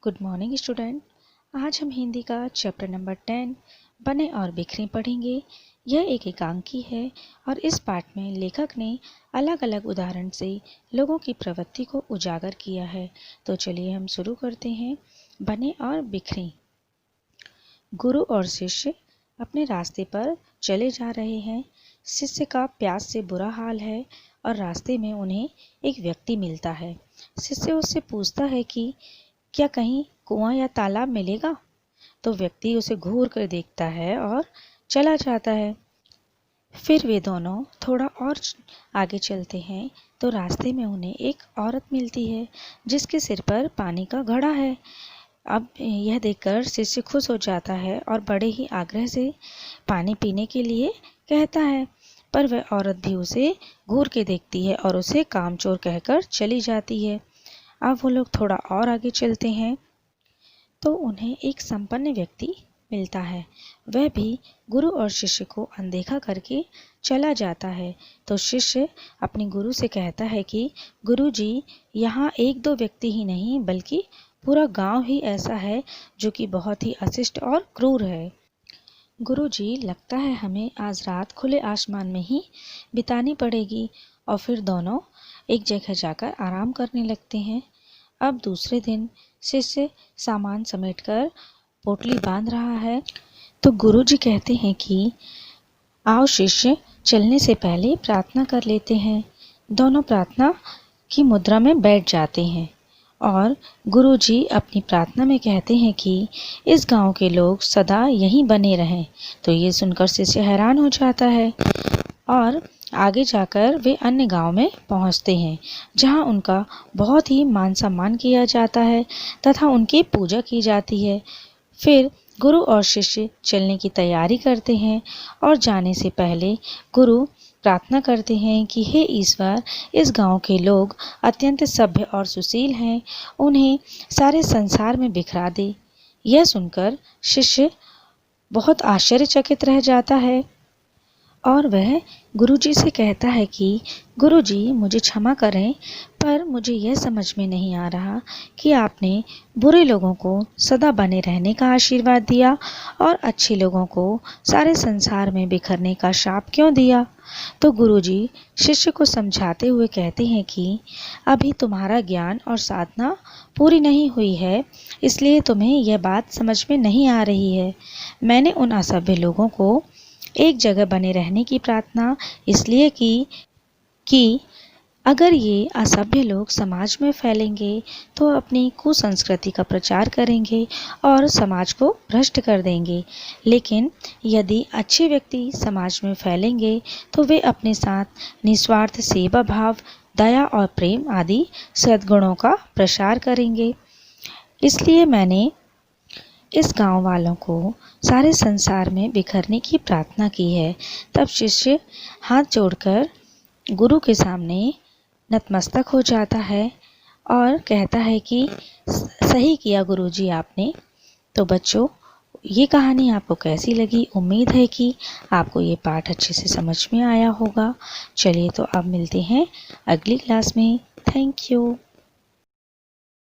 Good morning student. आज हम हिंदी का चैप्टर नंबर 10 बने और बिखरे पढ़ेंगे। यह एक एकांकी है और इस पाठ में लेखक ने अलग अलग उदाहरण से लोगों की प्रवृत्ति को उजागर किया है। तो चलिए हम शुरू करते हैं। बने और बिखरे। गुरु और शिष्य अपने रास्ते पर चले जा रहे हैं। शिष्य का प्यास से बुरा हाल है और रास्ते में उन्हें एक व्यक्ति मिलता है। शिष्य उससे पूछता है कि क्या कहीं कुआं या तालाब मिलेगा? तो व्यक्ति उसे घूर कर देखता है और चला जाता है। फिर वे दोनों थोड़ा और आगे चलते हैं तो रास्ते में उन्हें एक औरत मिलती है जिसके सिर पर पानी का घड़ा है। अब यह देखकर शिष्य खुश हो जाता है और बड़े ही आग्रह से पानी पीने के लिए कहता है, पर वह औरत भी उसे घूर के देखती है और उसे कामचोर कहकर चली जाती है। अब वो लोग थोड़ा और आगे चलते हैं तो उन्हें एक संपन्न व्यक्ति मिलता है। वह भी गुरु और शिष्य को अनदेखा करके चला जाता है। तो शिष्य अपने गुरु से कहता है कि गुरु जी, यहाँ एक दो व्यक्ति ही नहीं बल्कि पूरा गांव ही ऐसा है जो कि बहुत ही अशिष्ट और क्रूर है। गुरु जी, लगता है हमें आज रात खुले आसमान में ही बितानी पड़ेगी। और फिर दोनों एक जगह जाकर आराम करने लगते हैं। अब दूसरे दिन शिष्य सामान समेटकर पोटली बांध रहा है तो गुरुजी कहते हैं कि आओ शिष्य, चलने से पहले प्रार्थना कर लेते हैं। दोनों प्रार्थना की मुद्रा में बैठ जाते हैं और गुरुजी अपनी प्रार्थना में कहते हैं कि इस गांव के लोग सदा यहीं बने रहें। तो ये सुनकर शिष्य हैरान हो जाता है और आगे जाकर वे अन्य गांव में पहुंचते हैं जहां उनका बहुत ही मान सम्मान किया जाता है तथा उनकी पूजा की जाती है। फिर गुरु और शिष्य चलने की तैयारी करते हैं और जाने से पहले गुरु प्रार्थना करते हैं कि हे ईश्वर, इस गांव के लोग अत्यंत सभ्य और सुशील हैं, उन्हें सारे संसार में बिखरा दे। यह सुनकर शिष्य बहुत आश्चर्यचकित रह जाता है और वह गुरुजी से कहता है कि गुरुजी, मुझे क्षमा करें, पर मुझे यह समझ में नहीं आ रहा कि आपने बुरे लोगों को सदा बने रहने का आशीर्वाद दिया और अच्छे लोगों को सारे संसार में बिखरने का शाप क्यों दिया। तो गुरुजी शिष्य को समझाते हुए कहते हैं कि अभी तुम्हारा ज्ञान और साधना पूरी नहीं हुई है, इसलिए तुम्हें यह बात समझ में नहीं आ रही है। मैंने उन असभ्य लोगों को एक जगह बने रहने की प्रार्थना इसलिए की कि अगर ये असभ्य लोग समाज में फैलेंगे तो अपनी कुसंस्कृति का प्रचार करेंगे और समाज को भ्रष्ट कर देंगे। लेकिन यदि अच्छे व्यक्ति समाज में फैलेंगे तो वे अपने साथ निस्वार्थ सेवा भाव, दया और प्रेम आदि सद्गुणों का प्रसार करेंगे। इसलिए मैंने इस गांव वालों को सारे संसार में बिखरने की प्रार्थना की है। तब शिष्य हाथ जोड़कर गुरु के सामने नतमस्तक हो जाता है और कहता है कि सही किया गुरुजी आपने। तो बच्चों, ये कहानी आपको कैसी लगी? उम्मीद है कि आपको ये पाठ अच्छे से समझ में आया होगा। चलिए तो अब मिलते हैं अगली क्लास में। Thank you.